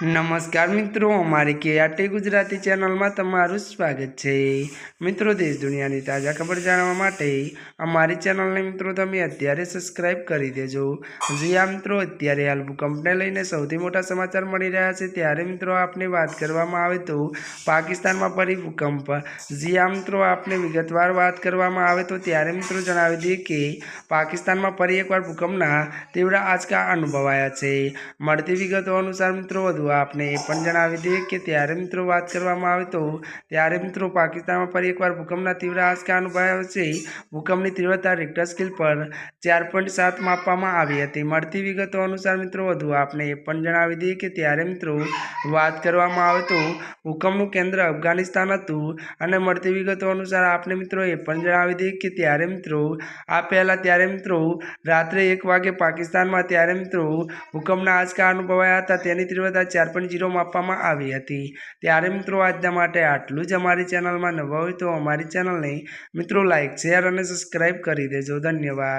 नमस्कार मित्रों, अमारी केआरटी गुजराती चेनल में तमारुं स्वागत है। मित्रों, देश दुनिया की ताजा खबर जानवा माटे अमारी चेनल ने मित्रों तमे अत्यारे सब्सक्राइब करी देजो। जी आ मित्रों, अत्यारे हाल भूकंपने लईने सौथी मोटा समाचार मळी रह्या छे, त्यारे मित्रों आपने बात करवामां आवे तो पाकिस्तान में फरी भूकंप। जी आ मित्रों, आपने विगतवार बात करवामां आवे तो त्यारे मित्रों जणावी दीए के पाकिस्तान में फरी एकवार भूकंपना तीव्र आंचका अनुभवाया छे। मळती विगतो अनुसार मित्रों आपने ए पण जणावी दीए के त्यारे मित्रों बात करवामां आवे तो त्यारे मित्रों पाकिस्तान में फरी एकवार भूकंपना तीव्र आंचका अनुभवाया छे। भूकंपनी तीव्रता रिक्टर स्केल पर 4.7 मापवामां आवी हती। मळती विगतो अनुसार मित्रों आपने ए पण जणावी दीए के त्यारे मित्रों बात करवामां आवे तो भूकंपनुं केंद्र अफगानिस्तान हतुं अने मळती विगतो अनुसार आपने मित्रों ए पण जणावी दीए के त्यारे मित्रों आ पहेला त्यारे मित्रों रात्रे 1 वागे पाकिस्तान में त्यारे मित्रों भूकंपना आंचका अनुभवाया हता। तेनी तीव्रता 4.0 मापवामां आवी हती। त्यारे मित्रों आजना माटे आटलुं ज। अमारी चेनल में नवा होय तो अमारी चेनल ने मित्रों लाइक शेर और सब्सक्राइब करी देजो। धन्यवाद।